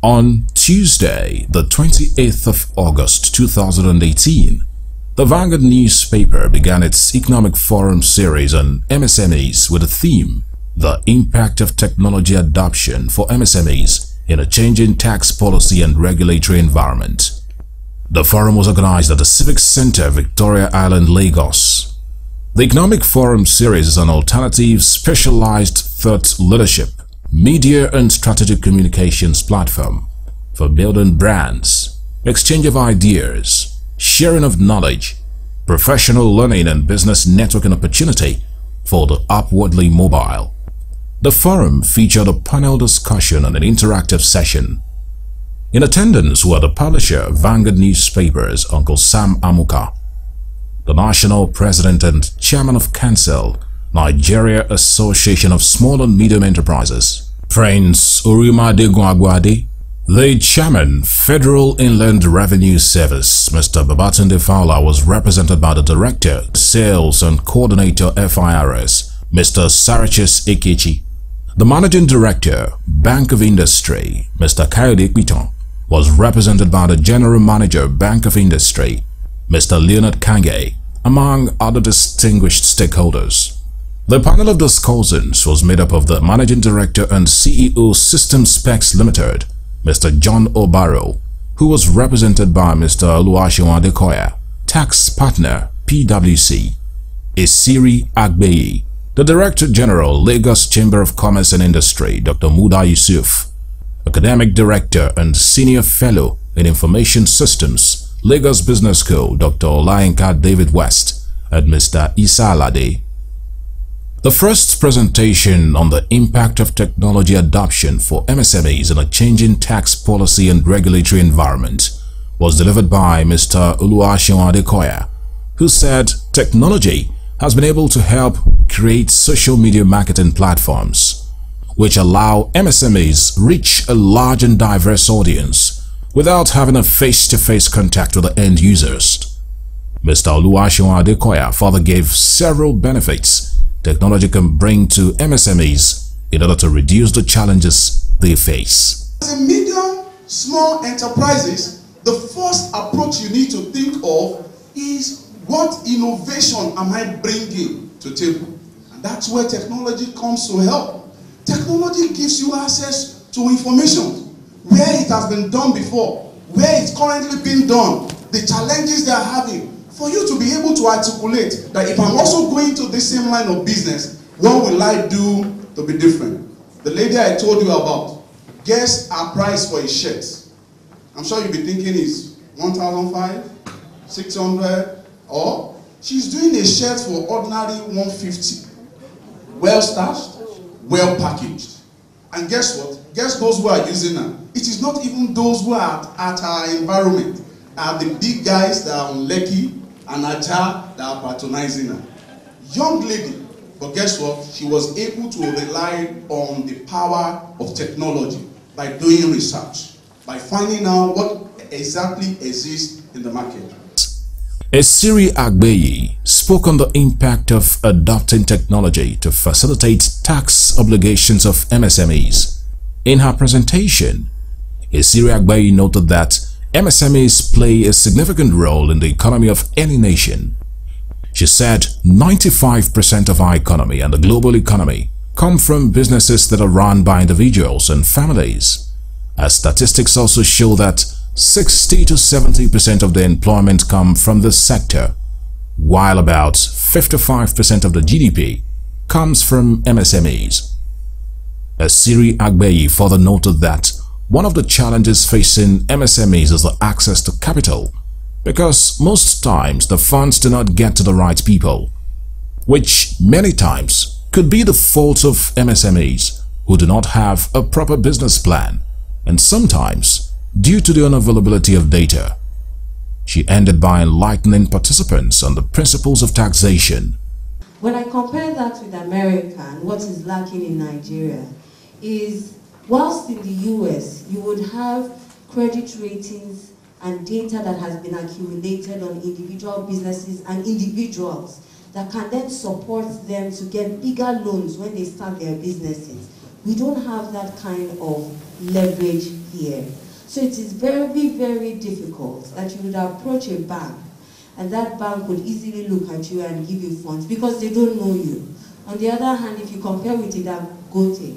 On Tuesday, the 28th of August 2018, the Vaguard newspaper began its Economic Forum series on MSMEs with the theme, The Impact of Technology Adoption for MSMEs in a Changing Tax Policy and Regulatory Environment. The forum was organized at the Civic Center, Victoria Island, Lagos. The Economic Forum series is an alternative specialized thought leadership, media and strategic communications platform for building brands, exchange of ideas, sharing of knowledge, professional learning and business networking opportunity for the upwardly mobile. The forum featured a panel discussion and an interactive session. In attendance were the publisher of Vaguard newspapers, Uncle Sam Amuka, the National President and Chairman of Council, Nigeria Association of Small and Medium Enterprises, Prince Urimade Gwagwade, the Chairman, Federal Inland Revenue Service, Mr. Babatunde Fowler, was represented by the Director, Sales and Coordinator FIRS, Mr. Sarachis Ekechi. The Managing Director, Bank of Industry, Mr. Kayode Piton, was represented by the General Manager, Bank of Industry, Mr. Leonard Kange, among other distinguished stakeholders. The panel of discussants was made up of the Managing Director and CEO System Specs Limited, Mr. John Obaro, who was represented by Mr. Oluwaseun Adekoya, Tax Partner, PwC, Esiri Agbeyi, the Director General, Lagos Chamber of Commerce and Industry, Dr. Muda Yusuf, Academic Director and Senior Fellow in Information Systems, Lagos Business School, Dr. Olayinka David West, and Mr. Isa Alade. The first presentation on the impact of technology adoption for MSMEs in a changing tax policy and regulatory environment was delivered by Mr. Oluwaseun Adekoya, who said technology has been able to help create social media marketing platforms, which allow MSMEs reach a large and diverse audience without having a face-to-face contact with the end users. Mr. Oluwaseun Adekoya further gave several benefits technology can bring to MSMEs in order to reduce the challenges they face. As a medium, small enterprises, the first approach you need to think of is what innovation am I bringing to table? And that's where technology comes to help. Technology gives you access to information, where it has been done before, where it's currently being done, the challenges they are having, for you to be able to articulate that if I'm also going to the same line of business, what will I do to be different? The lady I told you about, guess her price for a shirt. I'm sure you'll be thinking it's 1,500, 600, or she's doing a shirt for ordinary 150. Well starched, well packaged. And guess what? Guess those who are using her. It is not even those who are at our environment. Are the big guys that are on Lekki and Aja that are patronizing her. Young lady, but guess what? She was able to rely on the power of technology by doing research, by finding out what exactly exists in the market. Esiri Agbeyi spoke on the impact of adopting technology to facilitate tax obligations of MSMEs. In her presentation, Esiri Agbeyi noted that MSMEs play a significant role in the economy of any nation. She said 95% of our economy and the global economy come from businesses that are run by individuals and families. As statistics also show that 60 to 70% of the employment come from this sector, while about 55% of the GDP comes from MSMEs. Esiri Agbeyi further noted that one of the challenges facing MSMEs is the access to capital, because most times the funds do not get to the right people, which many times could be the fault of MSMEs who do not have a proper business plan, and sometimes due to the unavailability of data. She ended by enlightening participants on the principles of taxation. When I compare that with America and what is lacking in Nigeria is, whilst in the US, you would have credit ratings and data that has been accumulated on individual businesses and individuals that can then support them to get bigger loans when they start their businesses. We don't have that kind of leverage here. So it is very, very difficult that you would approach a bank and that bank would easily look at you and give you funds because they don't know you. On the other hand, if you compare with a Dangote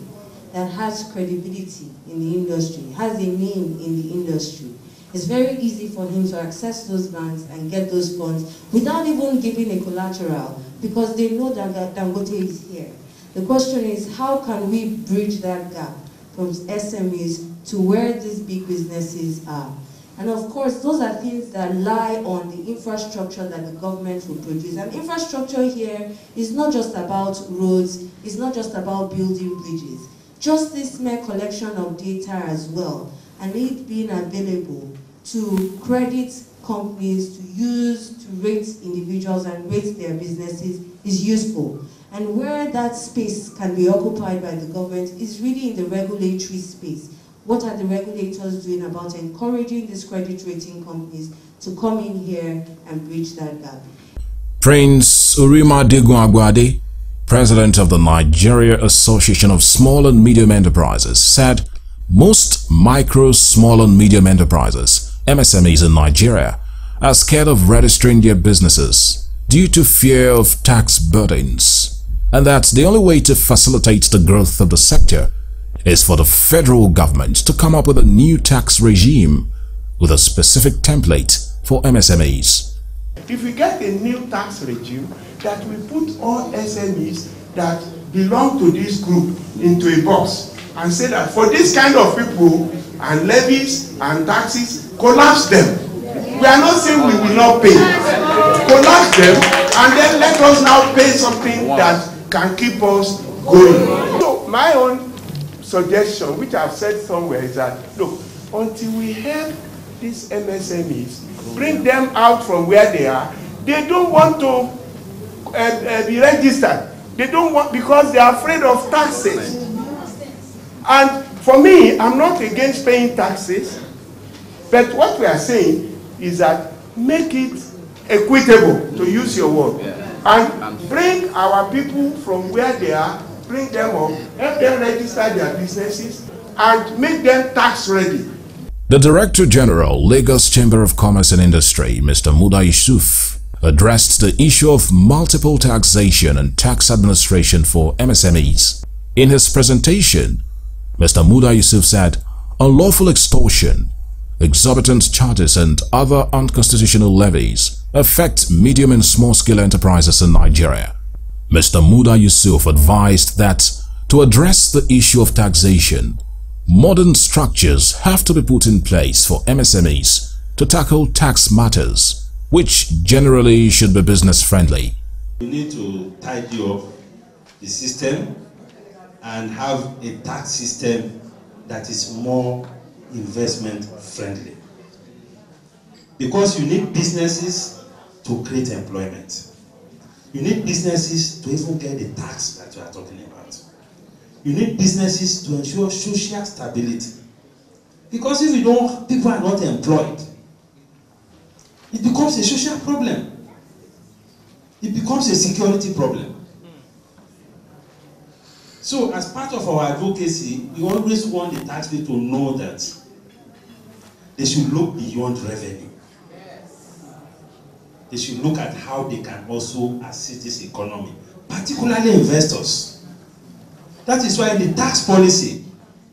that has credibility in the industry, has a name in the industry, it's very easy for him to access those banks and get those funds without even giving a collateral because they know that Dangote is here. The question is, how can we bridge that gap from SMEs to where these big businesses are? And of course, those are things that lie on the infrastructure that the government will produce. And infrastructure here is not just about roads, it's not just about building bridges. Just this mere collection of data as well, and it being available to credit companies to use to rate individuals and rate their businesses is useful. And where that space can be occupied by the government is really in the regulatory space. What are the regulators doing about encouraging these credit rating companies to come in here and bridge that gap? Prince Vaguard, president of the Nigeria Association of Small and Medium Enterprises, said most micro, small and medium enterprises, MSMEs in Nigeria, are scared of registering their businesses due to fear of tax burdens, and that the only way to facilitate the growth of the sector is for the federal government to come up with a new tax regime with a specific template for MSMEs. If we get a new tax regime that we put all SMEs that belong to this group into a box and say that for this kind of people and levies and taxes, collapse them. We are not saying we will not pay. Collapse them and then let us now pay something that can keep us going. So my own suggestion, which I've said somewhere, is that look, until we help these MSMEs, bring them out from where they are, they don't want to be registered. They don't want, because they are afraid of taxes. And for me, I'm not against paying taxes, but what we are saying is that make it equitable, to use your word, and bring our people from where they are, bring them up, help them register their businesses, and make them tax ready. The Director General, Lagos Chamber of Commerce and Industry, Mr. Muda Yusuf, addressed the issue of multiple taxation and tax administration for MSMEs. In his presentation, Mr. Muda Yusuf said, unlawful extortion, exorbitant charges and other unconstitutional levies affect medium and small-scale enterprises in Nigeria. Mr. Muda Yusuf advised that to address the issue of taxation, modern structures have to be put in place for MSMEs to tackle tax matters, which generally should be business-friendly. We need to tidy up the system and have a tax system that is more investment-friendly. Because you need businesses to create employment. You need businesses to even get the tax that you are talking about. You need businesses to ensure social stability. Because if you don't, people are not employed, it becomes a social problem. It becomes a security problem. So as part of our advocacy, we always want the taxpayer to know that they should look beyond revenue. They should look at how they can also assist this economy, particularly investors. That is why in the tax policy,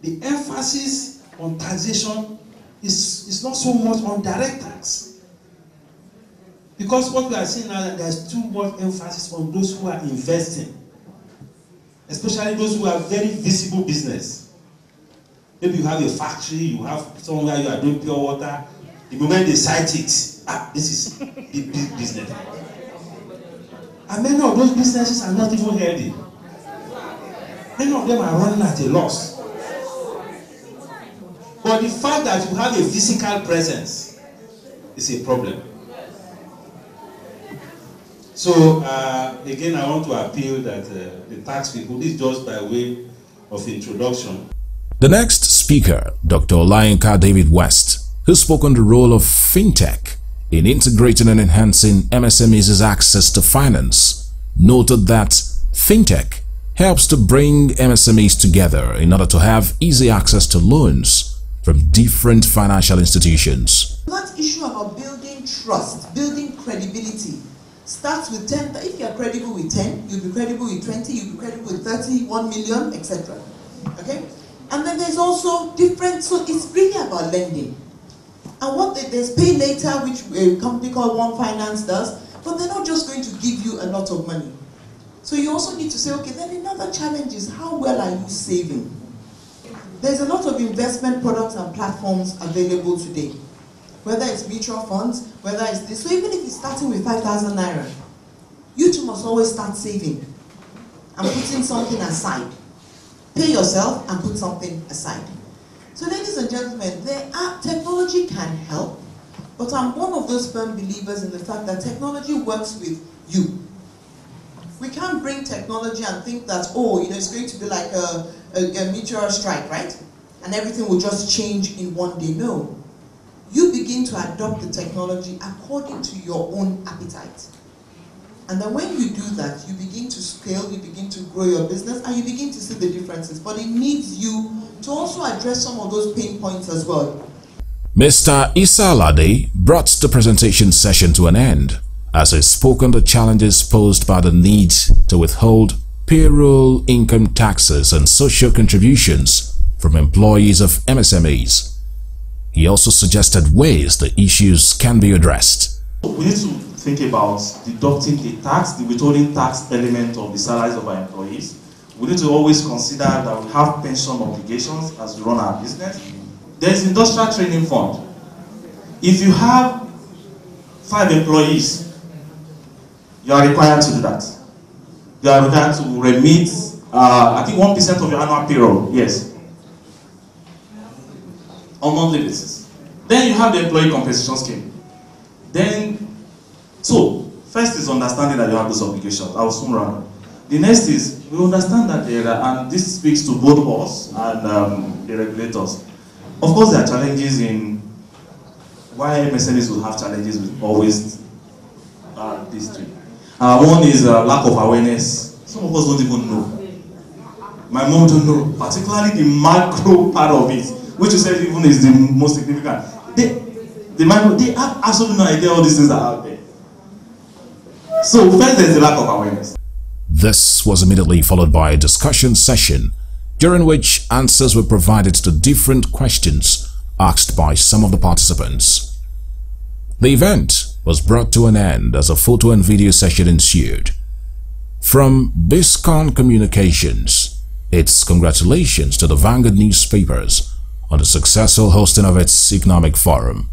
the emphasis on taxation is not so much on direct tax. Because what we are seeing now, that there's too much emphasis on those who are investing, especially those who have very visible business. Maybe you have a factory, you have somewhere you are doing pure water. The moment they cite it, this is a big business. And many of those businesses are not even healthy. Many of them are running at a loss. But the fact that you have a physical presence is a problem. So, again, I want to appeal that the tax people, this is just by way of introduction. The next speaker, Dr. Olayinka David West, who spoke on the role of fintech in integrating and enhancing MSMEs' access to finance, noted that fintech helps to bring MSMEs together in order to have easy access to loans from different financial institutions. That issue about building trust, building credibility, starts with 10. If you are credible with 10, you'll be credible with 20, you'll be credible with 30, 1 million, etc. Okay? And then there's also different, so it's really about lending. And what there's pay later, which a company called One Finance does, but they're not just going to give you a lot of money. So you also need to say, okay, then another challenge is how well are you saving? There's a lot of investment products and platforms available today. Whether it's mutual funds, whether it's this. So even if you're starting with 5,000 naira, you too must always start saving and putting something aside. Pay yourself and put something aside. So ladies and gentlemen, technology can help, but I'm one of those firm believers in the fact that technology works with you. We can't bring technology and think that, oh, it's going to be like a meteor strike, right? And everything will just change in one day. No. You begin to adopt the technology according to your own appetite. And then when you do that, you begin to scale, you begin to grow your business, and you begin to see the differences. But it needs you to also address some of those pain points as well. Mr. Issa Alade brought the presentation session to an end as he spoke on the challenges posed by the need to withhold payroll, income taxes, and social contributions from employees of MSMEs. He also suggested ways the issues can be addressed. We need to think about deducting the tax, the withholding tax element of the salaries of our employees. We need to always consider that we have pension obligations as we run our business. There is industrial training fund. If you have 5 employees, you are required to do that. You are required to remit, I think 1% of your annual payroll, yes, on monthly basis. Then you have the employee compensation scheme. So first is understanding that you have those obligations. I will soon run. The next is we understand that there are, and this speaks to both us and the regulators. Of course, there are challenges in why MSMEs will have challenges with always these three. One is lack of awareness. Some of us don't even know. My mom don't know, particularly the macro part of it, which you said even is the most significant. They have absolutely no idea all these things are out there. So first there's the lack of awareness. This was immediately followed by a discussion session during which answers were provided to different questions asked by some of the participants. The event was brought to an end as a photo and video session ensued. From BISCON Communications, its congratulations to the Vaguard newspapers on the successful hosting of its economic forum.